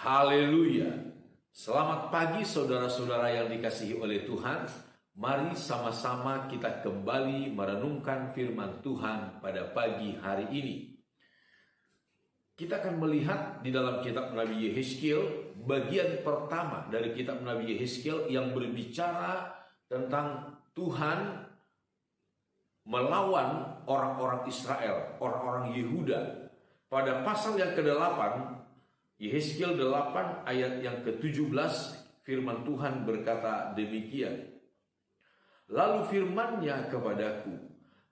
Haleluya. Selamat pagi saudara-saudara yang dikasihi oleh Tuhan. Mari sama-sama kita kembali merenungkan firman Tuhan pada pagi hari ini. Kita akan melihat di dalam kitab Nabi Yehezkiel, bagian pertama dari kitab Nabi Yehezkiel yang berbicara tentang Tuhan melawan orang-orang Israel, orang-orang Yehuda. Pada pasal yang ke-8, Yehezkiel 8 ayat yang ke-17, firman Tuhan berkata demikian. Lalu firman-Nya kepadaku,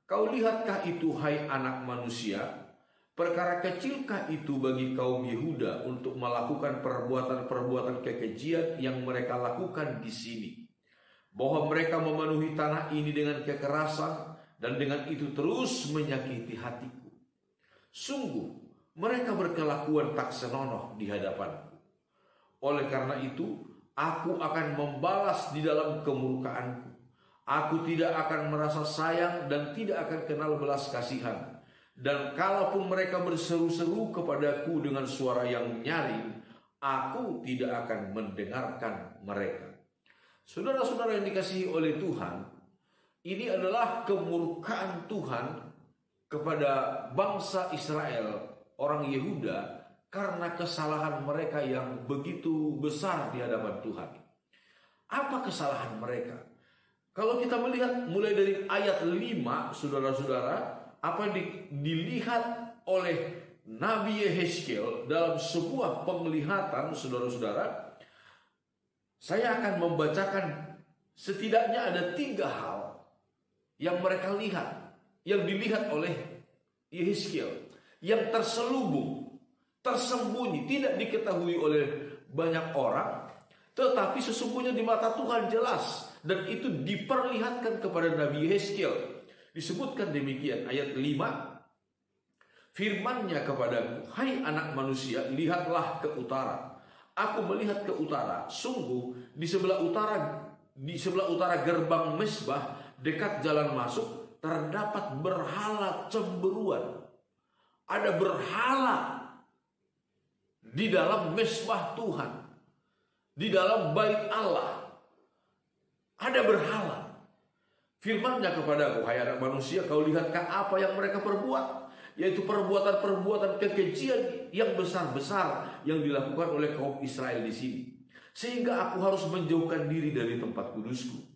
kau lihatkah itu hai anak manusia? Perkara kecilkah itu bagi kaum Yehuda untuk melakukan perbuatan-perbuatan kekejian yang mereka lakukan di sini? Bahwa mereka memenuhi tanah ini dengan kekerasan dan dengan itu terus menyakiti hatiku. Sungguh, mereka berkelakuan tak senonoh di hadapanku. Oleh karena itu, aku akan membalas di dalam kemurkaanku. Aku tidak akan merasa sayang dan tidak akan kenal belas kasihan. Dan kalaupun mereka berseru-seru kepadaku dengan suara yang nyaring, aku tidak akan mendengarkan mereka. Saudara-saudara yang dikasihi oleh Tuhan, ini adalah kemurkaan Tuhan kepada bangsa Israel, orang Yehuda, karena kesalahan mereka yang begitu besar di hadapan Tuhan. Apa kesalahan mereka? Kalau kita melihat mulai dari ayat 5, saudara-saudara, apa yang dilihat oleh Nabi Yehezkiel dalam sebuah penglihatan, saudara-saudara, saya akan membacakan setidaknya ada 3 hal yang mereka lihat, yang dilihat oleh Yehezkiel, yang terselubung, tersembunyi, tidak diketahui oleh banyak orang, tetapi sesungguhnya di mata Tuhan jelas. Dan itu diperlihatkan kepada Nabi Yehezkiel. Disebutkan demikian, ayat 5. Firman-Nya kepadaku, hai anak manusia, lihatlah ke utara. Aku melihat ke utara. Sungguh di sebelah utara gerbang mesbah, dekat jalan masuk, terdapat berhala cemberuan. Ada berhala di dalam mesbah Tuhan, di dalam bait Allah. Ada berhala. Firman-Nya kepadaku, hai anak manusia, kau lihatkah apa yang mereka perbuat? Yaitu perbuatan-perbuatan kekejian yang besar-besar yang dilakukan oleh kaum Israel di sini. Sehingga aku harus menjauhkan diri dari tempat kudusku.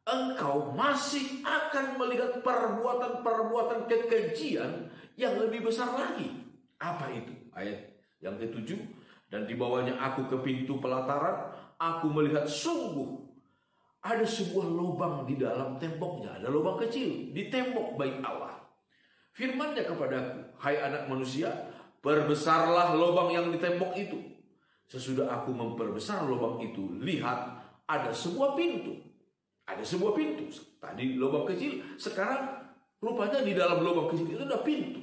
Engkau masih akan melihat perbuatan-perbuatan kekejian yang lebih besar lagi. Apa itu? Ayat yang ke-7. Dan dibawanya aku ke pintu pelataran, aku melihat sungguh ada sebuah lubang di dalam temboknya. Ada lubang kecil di tembok bait Allah. Firman-Nya kepadaku, hai anak manusia, perbesarlah lubang yang di tembok itu. Sesudah aku memperbesar lubang itu, lihat ada sebuah pintu. Ada sebuah pintu. Tadi lubang kecil, sekarang rupanya di dalam lubang kecil itu ada pintu.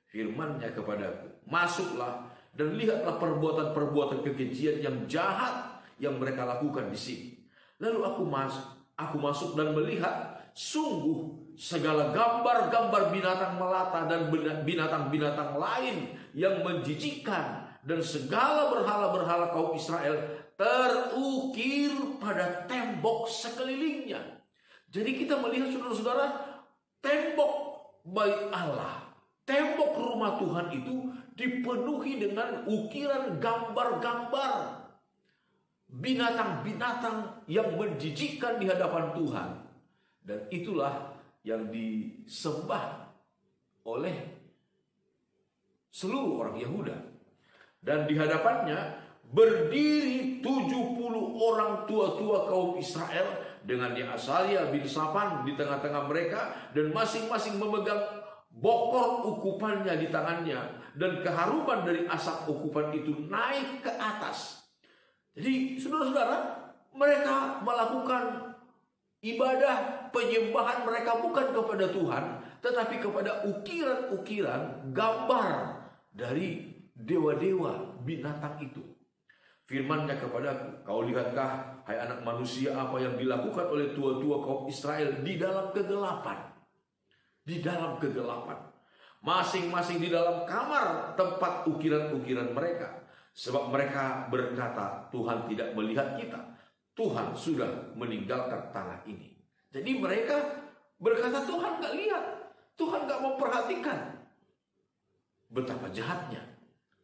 Firman-Nya kepadaku, masuklah dan lihatlah perbuatan-perbuatan kekejian yang jahat yang mereka lakukan di sini. Lalu aku masuk dan melihat sungguh segala gambar-gambar binatang melata dan binatang-binatang lain yang menjijikkan, dan segala berhala-berhala kaum Israel terukir pada tembok sekelilingnya. Jadi kita melihat, saudara-saudara, tembok bait Allah, tembok rumah Tuhan itu dipenuhi dengan ukiran gambar-gambar binatang-binatang yang menjijikkan di hadapan Tuhan. Dan itulah yang disembah oleh seluruh orang Yehuda. Dan di hadapannya berdiri 70 orang tua-tua kaum Israel dengan Ya'asalia bin Safan di tengah-tengah mereka, dan masing-masing memegang bokor ukupannya di tangannya, dan keharuman dari asap ukupan itu naik ke atas. Jadi saudara-saudara, mereka melakukan ibadah penyembahan mereka bukan kepada Tuhan, tetapi kepada ukiran-ukiran gambar dari dewa-dewa binatang itu. Firman-Nya kepadaku, kau lihatkah hai anak manusia apa yang dilakukan oleh tua-tua kaum Israel di dalam kegelapan? Di dalam kegelapan. Masing-masing di dalam kamar tempat ukiran-ukiran mereka. Sebab mereka berkata, Tuhan tidak melihat kita. Tuhan sudah meninggalkan tanah ini. Jadi mereka berkata, Tuhan gak lihat. Tuhan gak memperhatikan. Betapa jahatnya.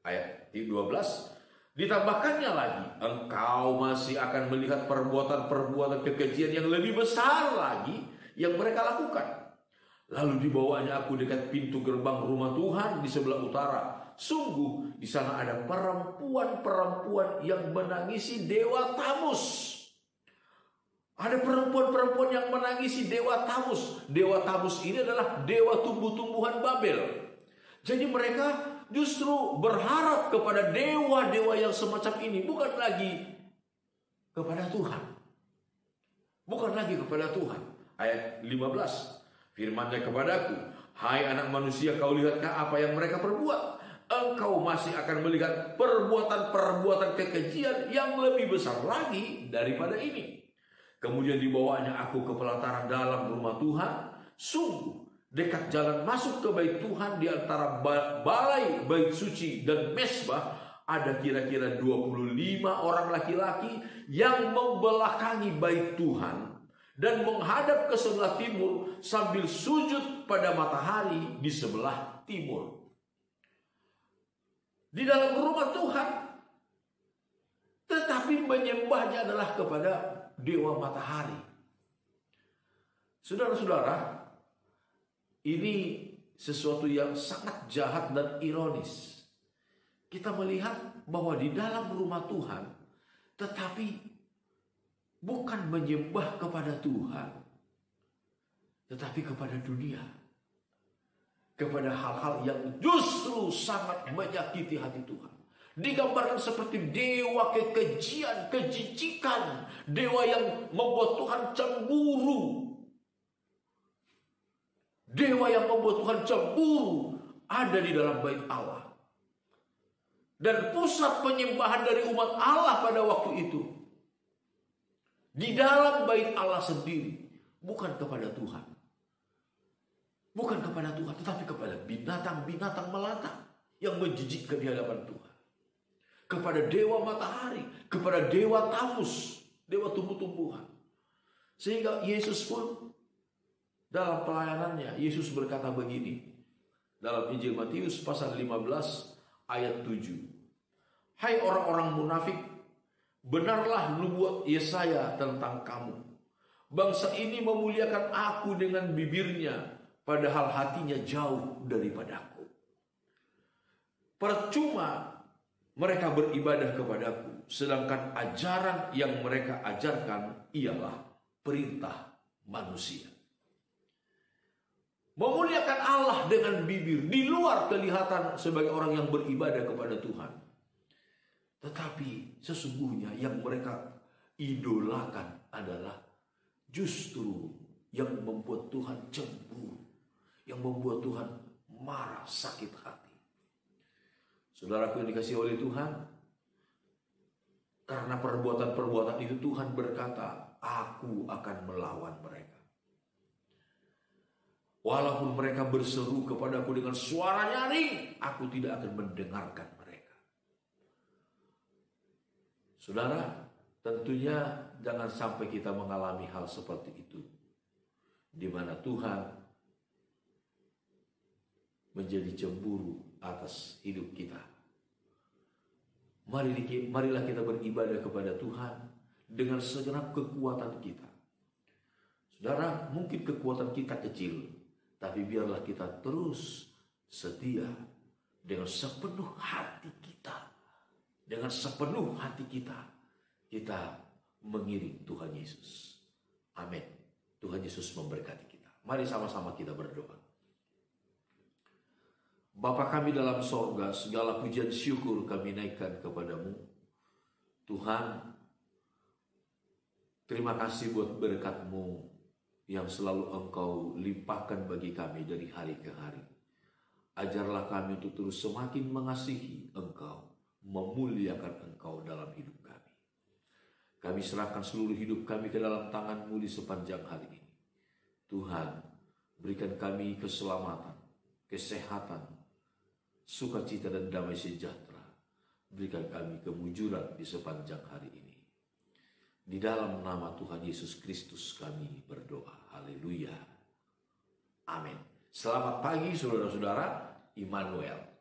Ayat 12. Ditambahkannya lagi, engkau masih akan melihat perbuatan-perbuatan kekejian yang lebih besar lagi yang mereka lakukan. Lalu dibawanya aku dekat pintu gerbang rumah Tuhan di sebelah utara. Sungguh di sana ada perempuan-perempuan yang menangisi dewa Tamus. Ada perempuan-perempuan yang menangisi dewa Tamus. Dewa Tamus ini adalah dewa tumbuh-tumbuhan Babel. Jadi mereka justru berharap kepada dewa-dewa yang semacam ini. Bukan lagi kepada Tuhan. Bukan lagi kepada Tuhan. Ayat 15. Firman-Nya kepadaku, hai anak manusia, kau lihatkah apa yang mereka perbuat? Engkau masih akan melihat perbuatan-perbuatan kekejian yang lebih besar lagi daripada ini. Kemudian dibawanya aku ke pelataran dalam rumah Tuhan. Sungguh dekat jalan masuk ke bait Tuhan, di antara balai bait suci dan mesbah, ada kira-kira 25 orang laki-laki yang membelakangi bait Tuhan dan menghadap ke sebelah timur sambil sujud pada matahari di sebelah timur. Di dalam rumah Tuhan, tetapi menyembahnya adalah kepada dewa matahari. Saudara-saudara, ini sesuatu yang sangat jahat dan ironis. Kita melihat bahwa di dalam rumah Tuhan, tetapi bukan menyembah kepada Tuhan, tetapi kepada dunia. Kepada hal-hal yang justru sangat menyakiti hati Tuhan. Digambarkan seperti dewa kekejian, kejijikan. Dewa yang membuat Tuhan cemburu. Dewa yang membuat Tuhan cemburu ada di dalam bait Allah. Dan pusat penyembahan dari umat Allah pada waktu itu di dalam bait Allah sendiri, bukan kepada Tuhan. Bukan kepada Tuhan, tetapi kepada binatang-binatang melata yang menjijikkan di hadapan Tuhan. Kepada dewa matahari, kepada dewa Tamus, dewa tumbuh-tumbuhan. Sehingga Yesus pun dalam pelayanannya, Yesus berkata begini. Dalam Injil Matius pasal 15 ayat 7. Hai orang-orang munafik, benarlah nubuat Yesaya tentang kamu. Bangsa ini memuliakan aku dengan bibirnya, padahal hatinya jauh daripadaku. Percuma mereka beribadah kepadaku, sedangkan ajaran yang mereka ajarkan ialah perintah manusia. Memuliakan Allah dengan bibir, di luar kelihatan sebagai orang yang beribadah kepada Tuhan. Tetapi sesungguhnya yang mereka idolakan adalah justru yang membuat Tuhan cemburu, yang membuat Tuhan marah, sakit hati. Saudaraku yang dikasihi oleh Tuhan, karena perbuatan-perbuatan itu Tuhan berkata, aku akan melawan mereka. Walaupun mereka berseru kepadaku dengan suara nyaring, aku tidak akan mendengarkan mereka. Saudara, tentunya jangan sampai kita mengalami hal seperti itu, di mana Tuhan menjadi cemburu atas hidup kita. Marilah kita beribadah kepada Tuhan dengan segenap kekuatan kita. Saudara, mungkin kekuatan kita kecil, tapi biarlah kita terus setia dengan sepenuh hati kita. Dengan sepenuh hati kita mengiring Tuhan Yesus. Amin. Tuhan Yesus memberkati kita. Mari sama-sama kita berdoa. Bapa kami dalam sorga, segala pujian syukur kami naikkan kepadamu. Tuhan, terima kasih buat berkat-Mu yang selalu Engkau limpahkan bagi kami dari hari ke hari. Ajarlah kami untuk terus semakin mengasihi Engkau, memuliakan Engkau dalam hidup kami. Kami serahkan seluruh hidup kami ke dalam tangan-Mu di sepanjang hari ini. Tuhan, berikan kami keselamatan, kesehatan, sukacita dan damai sejahtera. Berikan kami kemujuran di sepanjang hari ini. Di dalam nama Tuhan Yesus Kristus kami berdoa. Haleluya. Amin. Selamat pagi saudara-saudara. Immanuel.